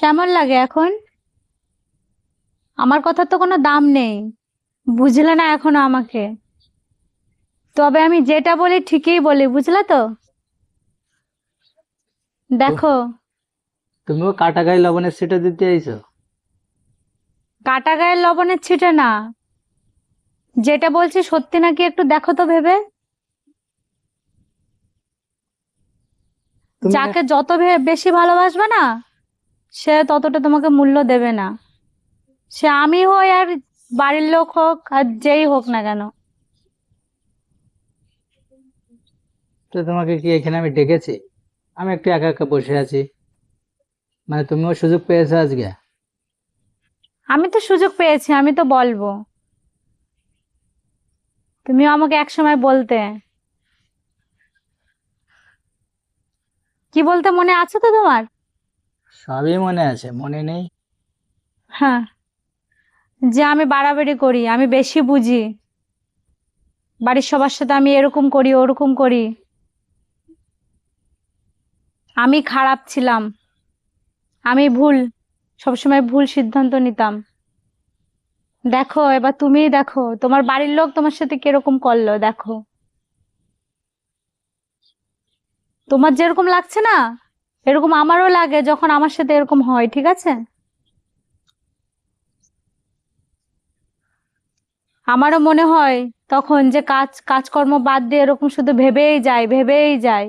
কেমন লাগে এখন? আমার কথার তো কোনো দাম নেই, বুঝলে না এখনো আমাকে? তবে আমি যেটা বলি ঠিকই বলি, বুঝলে তো? তো দেখো, তুমিও কাটা গায়ে লবণের ছিটা দিতে আইছো? কাটা গায়ের লবণের ছিটে না। যেটা বলছি সত্যি নাকি একটু দেখো তো ভেবে। তুমি যাকে যত বেশি ভালোবাসবে না, সে ততটা তোমাকে মূল্য দেবে না। সে আমি হই আর বাড়ির লোক হোক আর যেই হোক না কেন। তো তোমাকে কি এখানে আমি ডেকেছি? আমি একটু একা একা বসে আছি, মানে তুমিও সুযোগ পেয়েছো আজকে। আমি তো সুযোগ পেয়েছি, আমি তো বলবো। তুমিও আমাকে একসময় বলতে। কি বলতে মনে আছে তো তোমার? সবই মনে আছে, মনে নেই? হ্যাঁ, যে আমি বাড়াবাড়ি করি, আমি বেশি বুঝি, বাড়ির সবার সাথে আমি এরকম করি ওরকম করি। আমি খারাপ ছিলাম, আমি ভুল, সবসময় ভুল সিদ্ধান্ত নিতাম। দেখো এবার তুমিই দেখো তোমার বাড়ির লোক তোমার সাথে কিরকম করলো, দেখো। তোমার যেরকম লাগছে না, এরকম আমারও লাগে যখন আমার সাথে এরকম হয়, ঠিক আছে? আমারও মনে হয় তখন যে কাজকর্ম বাদ দিয়ে এরকম শুধু ভেবেই যায় ভেবেই যায়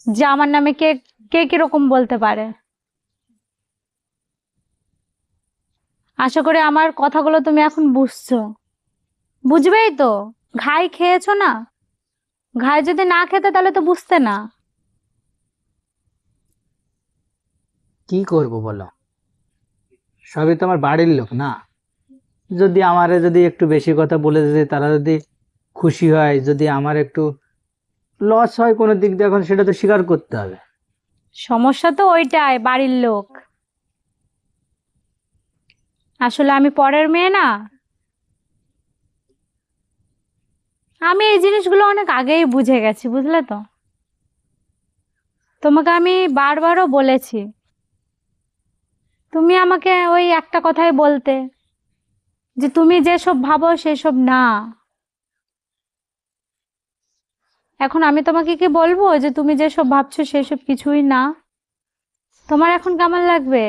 যে আমার নামে কে কে কিরকম বলতে পারে। আশা করি আমার কথাগুলো তুমি এখন বুঝছো, বুঝবেই তো। ঘাই খেয়েছো না? ঘাই যদি না খেতে তাহলে তো বুঝতে না। কি করব বলো? সবই তো আমার বাড়ির লোক না। যদি আমারে যদি একটু বেশি কথা বলে, যদি তারা যদি খুশি হয়, যদি আমার একটু লস হয় কোনো দিক দিয়ে, এখন সেটা তো স্বীকার করতে হবে। সমস্যা তো ওইটাই, বাড়ির লোক। আসলে আমি পরের মেয়ে না। আমি এই জিনিসগুলো অনেক আগেই বুঝে গেছি, বুঝলে তো। তোমাকে আমি বারবারও বলেছি, তুমি আমাকে ওই একটা কথাই বলতে, যে তুমি যেসব ভাবো সেসব না। এখন আমি তোমাকে কি বলবো যে তুমি যেসব ভাবছো সেসব কিছুই না? তোমার এখন কেমন লাগবে?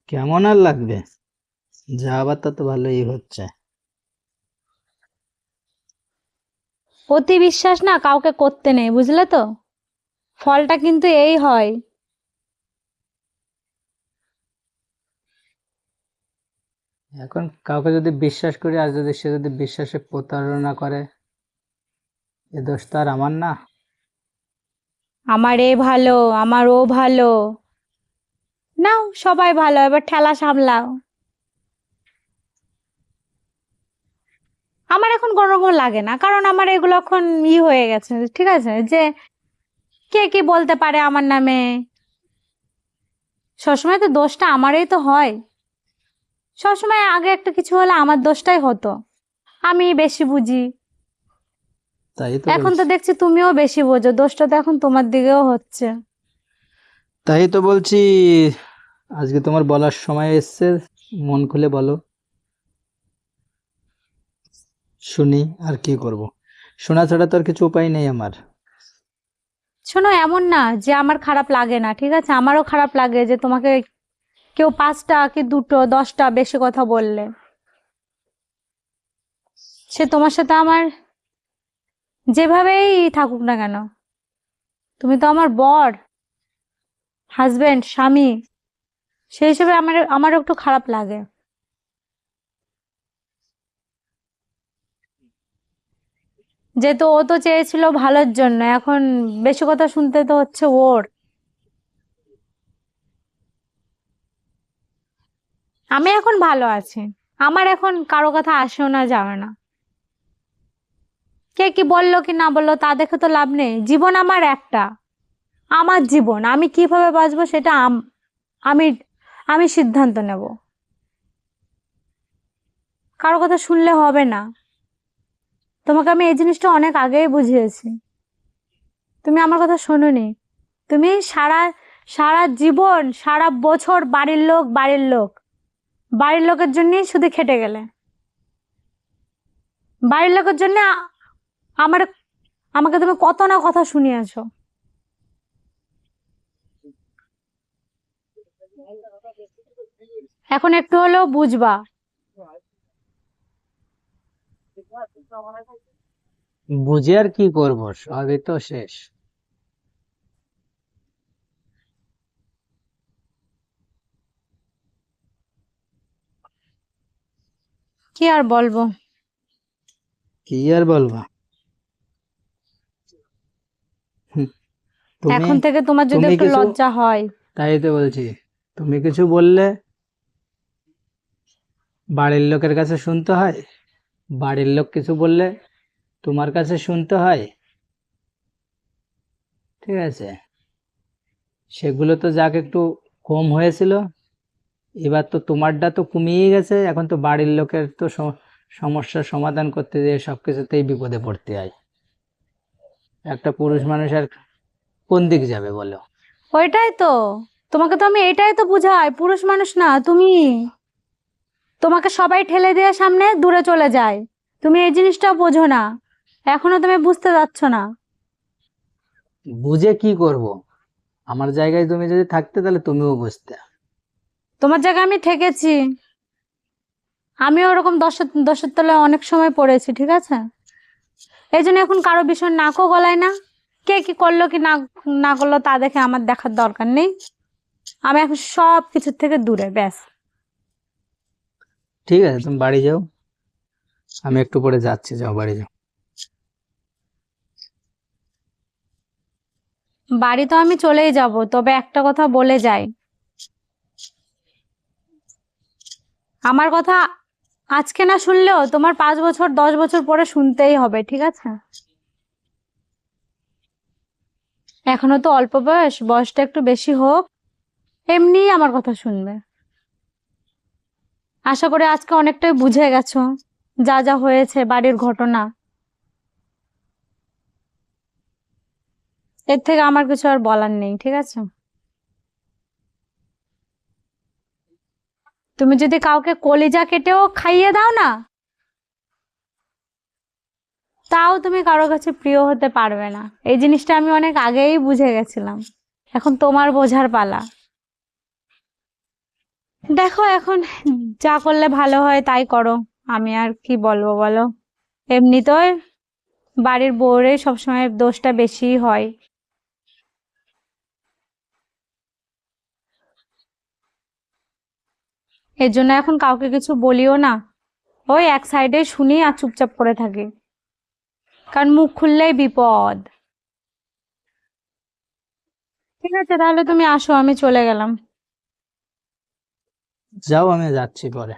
কেমন আর লাগবে? যা আবার তা তো ভালোই হচ্ছে। অতি বিশ্বাস না কাউকে করতে নেই, বুঝলে তো। ফলটা কিন্তু এই হয়। এখন কাউকে যদি বিশ্বাস করি, আর যদি সে যদি বিশ্বাসে প্রতারণা করে, এ দোষ তো আর আমার না। আমার এ ভালো, আমার ও ভালো। নাও, সবাই ভালো, এবার ঠেলা সামলাও। আমার এখন কোনো রকম লাগে না, কারণ আমার এগুলো এখন হয়ে গেছে, ঠিক আছে? যে কে কি বলতে পারে আমার নামে, সবসময় তো দোষটা আমারই তো হয়। সবসময় আগে একটা কিছু হলে আমার দোষটাই হতো, আমি বেশি বুঝি। তাই তো এখন তো বলছি। দেখছি তুমিও বেশি বোঝো, দোষটা তো এখন তোমার দিকেও হচ্ছে। তাই তো বলছি, আজকে তোমার বলার সময় এসছে। মন খুলে বলো, শুনি। আর কি করব? শোনা ছাড়া তো আর কিছু উপায় নেই আমার। শোনো, এমন না যে আমার খারাপ লাগে না, ঠিক আছে? আমারও খারাপ লাগে যে তোমাকে কেউ পাঁচটা কি দুটো দশটা বেশি কথা বললে। সে তোমার সাথে আমার যেভাবেই থাকুক না কেন, তুমি তো আমার বর, হাজবেন্ড, স্বামী। সেই হিসেবে আমারও একটু খারাপ লাগে। যেহেতু ও তো চেয়েছিল ভালোর জন্য, এখন বেশি কথা শুনতে তো হচ্ছে ওর। আমি এখন ভালো আছি, আমার এখন কারো কথা আসেও না, যাবে না। কে কি বললো কি না বললো তা দেখে তো লাভ নেই। জীবন আমার একটা, আমার জীবন, আমি কিভাবে বাঁচবো সেটা আমি আমি সিদ্ধান্ত নেব। কারো কথা শুনলে হবে না। তোমাকে আমি এই জিনিসটা অনেক আগেই বুঝিয়েছি। তুমি আমার কথা শোনোনি। তুমি সারা সারা জীবন সারা বছর বাড়ির লোক বাড়ির লোক বাড়ির লোকের জন্যই শুধু খেটে গেলে। বাড়ির লোকের জন্য আমার আমাকে তুমি কত না কথা শুনিয়েছো। এখন একটু হলেও বুঝবা। বুঝে আর কি করব, সবই তো শেষ। কি আর বলবো। কি আর বলবা? হুম, তুমি এখন থেকে তোমার যদি তুমি একটু কিছু, লজ্জা হয়। তাই তো বলছি, তুমি কিছু বললে বাড়ির লোকের কাছে শুনতে হয়, বাড়ির লোক কিছু বললে তোমার কাছে শুনতে হয়। ঠিক আছে, সেগুলো তো যাক একটু কম হয়েছিল, এবার তো তোমারটা তো কমিয়ে গেছে, এখন তো বাড়ির লোকের তো সমস্যার সমাধান করতে গিয়ে সবকিছুতেই বিপদে পড়তে হয়। একটা পুরুষ মানুষ আর কোন দিক যাবে বলো? ওইটাই তো, তোমাকে তো আমি এটাই তো বুঝাই, পুরুষ মানুষ না তুমি। তোমাকে সবাই ঠেলে দিয়ে সামনে দূরে চলে যায়। তুমি এই জিনিসটা বোঝো না, এখনো তুমি বুঝতে পারছো না। বুঝে কি করব? আমার জায়গায় তুমি যদি থাকতে তাহলে তুমিও বুঝতে। তোমার জায়গায় আমি ঠেকেছি। আমিও ওরকম দশের তলায় অনেক সময় পড়েছি, ঠিক আছে? এই জন্য এখন কারো বিষয় নাকও গলায় না। কে কি করলো কি না না করলো তা দেখে আমার দেখার দরকার নেই। আমি এখন সব কিছুর থেকে দূরে, ব্যাস। ঠিক আছে, তুমি বাড়ি যাও, আমি একটু পরে যাচ্ছি, যাও বাড়ি যাও। বাড়ি তো আমি চলেই যাব, তবে একটা কথা বলে যাই। আমার কথা আজকে না শুনলেও তোমার 5 বছর 10 বছর পরে শুনতেই হবে, ঠিক আছে? এখনো তো অল্প বয়স, বয়সটা একটু বেশি হোক, এমনিই আমার কথা শুনবে। আশা করি আজকে অনেকটাই বুঝে গেছো যা যা হয়েছে বাড়ির ঘটনা। এর থেকে আমার কিছু আর বলার নেই, ঠিক আছে? তুমি যদি কাউকে কলিজা কেটেও খাইয়ে দাও না, তাও তুমি কারো কাছে প্রিয় হতে পারবে না। এই জিনিসটা আমি অনেক আগেই বুঝে গেছিলাম। এখন তোমার বোঝার পালা। দেখো এখন যা করলে ভালো হয় তাই করো। আমি আর কি বলবো বলো? এমনিতেই বাড়ির বউরেই সবসময় দোষটা বেশি হয়। এর জন্য এখন কাউকে কিছু বলিও না। ওই এক সাইডে শুনি আর চুপচাপ করে থাকি, কারণ মুখ খুললেই বিপদ। ঠিক আছে, তাহলে তুমি আসো, আমি চলে গেলাম। যাও, আমি যাচ্ছি পরে।